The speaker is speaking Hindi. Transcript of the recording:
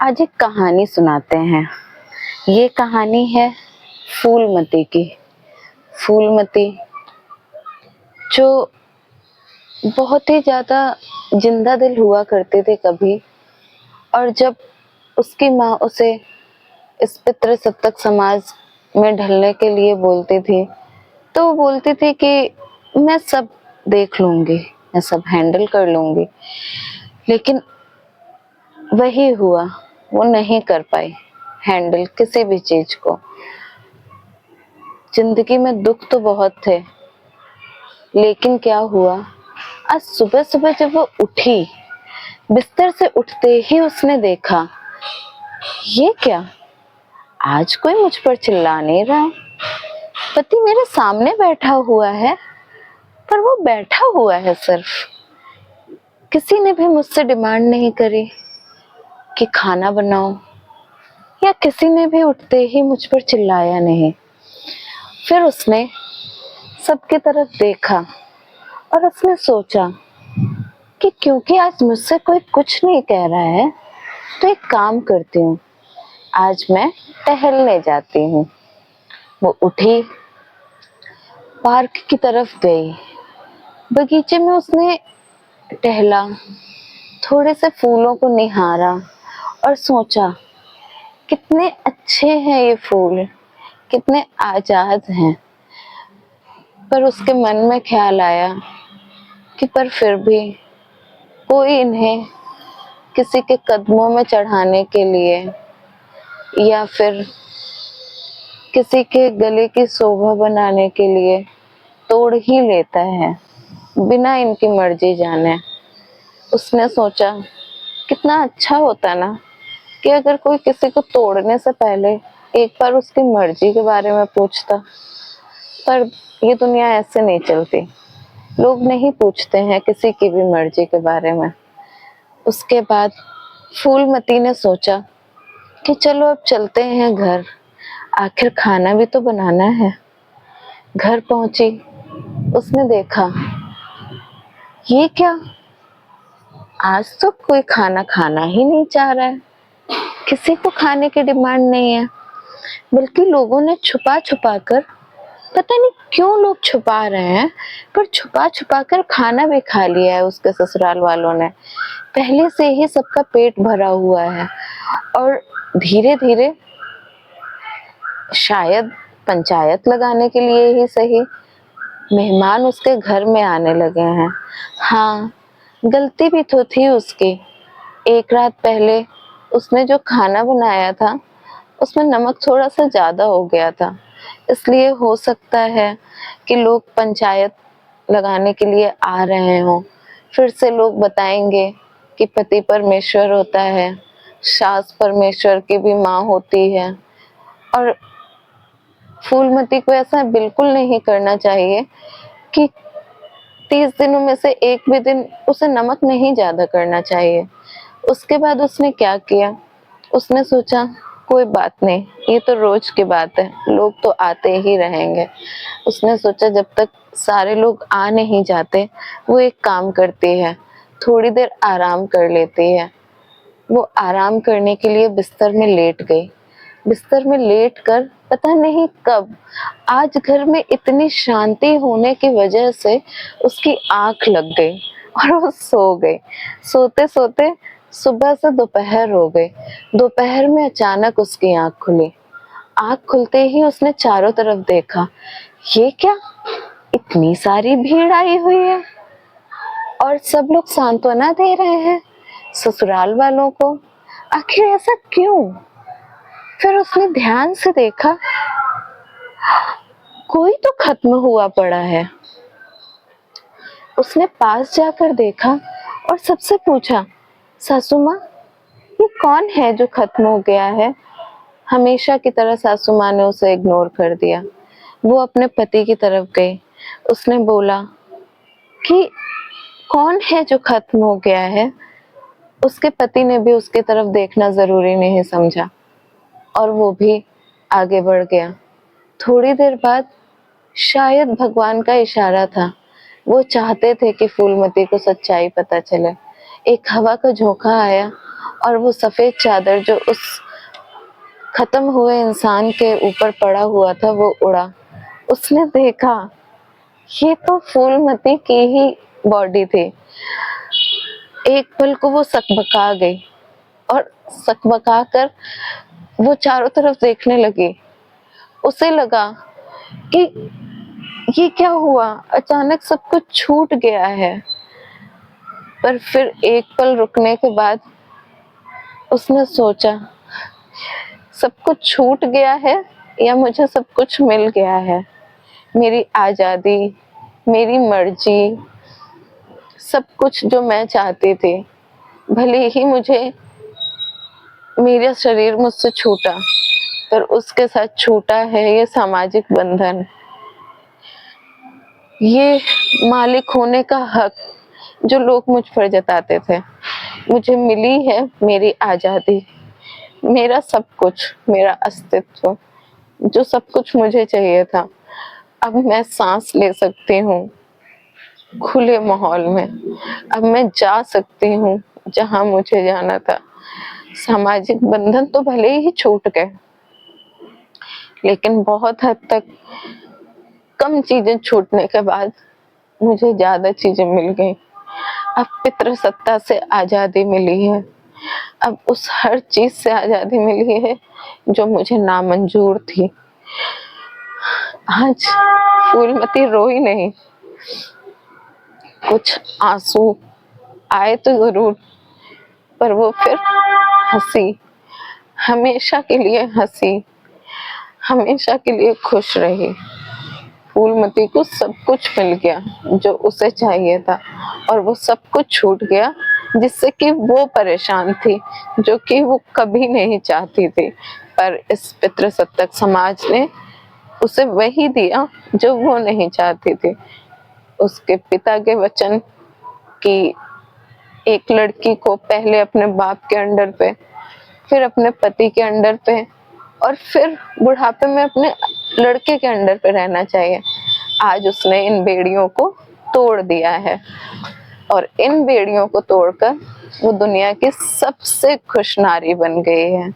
आज एक कहानी सुनाते हैं। ये कहानी है फूलमती की। फूलमती जो बहुत ही ज्यादा जिंदा दिल हुआ करते थे कभी, और जब उसकी माँ उसे इस पितृ सत्तक समाज में ढलने के लिए बोलती थी, तो वो बोलती थी कि मैं सब देख लूंगी, मैं सब हैंडल कर लूंगी। लेकिन वही हुआ, वो नहीं कर पाई हैंडल किसी भी चीज को। जिंदगी में दुख तो बहुत थे, लेकिन क्या हुआ, आज सुबह सुबह जब वो उठी, बिस्तर से उठते ही उसने देखा, ये क्या, आज कोई मुझ पर चिल्ला नहीं रहा। पति मेरे सामने बैठा हुआ है, पर वो बैठा हुआ है सिर्फ। किसी ने भी मुझसे डिमांड नहीं करी कि खाना बनाओ, या किसी ने भी उठते ही मुझ पर चिल्लाया नहीं। फिर उसने सबकी तरफ देखा और उसने सोचा कि क्योंकि आज मुझसे कोई कुछ नहीं कह रहा है, तो एक काम करती हूँ, आज मैं टहलने जाती हूँ। वो उठी, पार्क की तरफ गई। बगीचे में उसने टहला, थोड़े से फूलों को निहारा और सोचा, कितने अच्छे हैं ये फूल, कितने आजाद हैं। पर उसके मन में ख्याल आया कि पर फिर भी कोई इन्हें किसी के कदमों में चढ़ाने के लिए या फिर किसी के गले की शोभा बनाने के लिए तोड़ ही लेता है, बिना इनकी मर्जी जाने। उसने सोचा, कितना अच्छा होता ना कि अगर कोई किसी को तोड़ने से पहले एक बार उसकी मर्जी के बारे में पूछता। पर ये दुनिया ऐसे नहीं चलती, लोग नहीं पूछते हैं किसी की भी मर्जी के बारे में। उसके बाद फूलमती ने सोचा कि चलो अब चलते हैं घर, आखिर खाना भी तो बनाना है। घर पहुंची, उसने देखा, ये क्या, आज तो कोई खाना खाना ही नहीं चाह रहा है। किसी को खाने की डिमांड नहीं है, बल्कि लोगों ने छुपा छुपा कर, पता नहीं क्यों लोग छुपा रहे हैं, पर छुपा छुपा कर खाना भी खा लिया है उसके ससुराल वालों ने। पहले से ही सबका पेट भरा हुआ है, और धीरे धीरे शायद पंचायत लगाने के लिए ही सही, मेहमान उसके घर में आने लगे हैं। हाँ, गलती भी तो थी उसकी। एक रात पहले उसने जो खाना बनाया था, उसमें नमक थोड़ा सा ज्यादा हो गया था। इसलिए हो सकता है कि लोग पंचायत लगाने के लिए आ रहे हों। फिर से लोग बताएंगे कि पति परमेश्वर होता है, सास परमेश्वर की भी माँ होती है। और फूलमती को ऐसा बिल्कुल नहीं करना चाहिए कि 30 दिनों में से एक भी दिन उसे नमक नहीं ज्यादा करना चाहिए। उसके बाद उसने क्या किया, उसने सोचा, कोई बात नहीं, ये तो रोज की बात है, लोग तो आते ही रहेंगे। उसने सोचा, जब तक सारे लोग आ नहीं जाते, वो एक काम करती है, थोड़ी देर आराम कर लेती है। वो आराम करने के लिए बिस्तर में लेट गई। बिस्तर में लेट कर पता नहीं कब, आज घर में इतनी शांति होने की वजह से उसकी आंख लग गई और वो सो गई। सोते सोते सुबह से दोपहर हो गई। दोपहर में अचानक उसकी आंख खुली। आंख खुलते ही उसने चारों तरफ देखा, ये क्या, इतनी सारी भीड़ आई हुई है और सब लोग सांत्वना दे रहे हैं ससुराल वालों को। आखिर ऐसा क्यों? फिर उसने ध्यान से देखा, कोई तो खत्म हुआ पड़ा है। उसने पास जाकर देखा और सबसे पूछा, सासू माँ, ये कौन है जो खत्म हो गया है? हमेशा की तरह सासू माँ ने उसे इग्नोर कर दिया। वो अपने पति की तरफ गई। उसने बोला कि कौन है जो खत्म हो गया है? उसके पति ने भी उसकी तरफ देखना जरूरी नहीं समझा और वो भी आगे बढ़ गया। थोड़ी देर बाद, शायद भगवान का इशारा था, वो चाहते थे कि फूलमती को सच्चाई पता चले। एक हवा का झोंका आया और वो सफेद चादर जो उस खत्म हुए इंसान के ऊपर पड़ा हुआ था वो उड़ा। उसने देखा ये तो फूलमती की ही बॉडी थी। एक पल को वो सकबका गई और सकबका कर वो चारों तरफ देखने लगी। उसे लगा कि ये क्या हुआ, अचानक सब कुछ छूट गया है। पर फिर एक पल रुकने के बाद उसने सोचा, सब कुछ छूट गया है या मुझे सब कुछ मिल गया है? मेरी आजादी, मेरी मर्जी, सब कुछ जो मैं चाहती थी। भले ही मुझे मेरा शरीर मुझसे छूटा, पर उसके साथ छूटा है ये सामाजिक बंधन, ये मालिक होने का हक जो लोग मुझ पर जताते थे। मुझे मिली है मेरी आजादी, मेरा सब कुछ, मेरा अस्तित्व, जो सब कुछ मुझे चाहिए था। अब मैं सांस ले सकती हूँ खुले माहौल में। अब मैं जा सकती हूँ जहाँ मुझे जाना था। सामाजिक बंधन तो भले ही छूट गए, लेकिन बहुत हद तक कम चीजें छूटने के बाद मुझे ज्यादा चीजें मिल गई। अब पितृसत्ता से आजादी मिली है। अब उस हर चीज से आजादी मिली है जो मुझे नामंजूर थी। आज फूलमती रोई नहीं, कुछ आंसू आए तो जरूर, पर वो फिर हंसी, हमेशा के लिए हंसी, हमेशा के लिए खुश रही। फूलमती को सब कुछ मिल गया जो उसे चाहिए था, और वो सब कुछ छूट गया जिससे कि वो परेशान थी, जो कि वो कभी नहीं चाहती थी। पर इस पितृसत्तक समाज ने उसे वही दिया जो वो नहीं चाहती थी। उसके पिता के वचन कि एक लड़की को पहले अपने बाप के अंडर पे, फिर अपने पति के अंडर पे, और फिर बुढ़ापे में अपने लड़के के अंडर पे रहना चाहिए। आज उसने इन बेड़ियों को तोड़ दिया है, और इन बेड़ियों को तोड़कर वो दुनिया की सबसे खुश नारी बन गई है।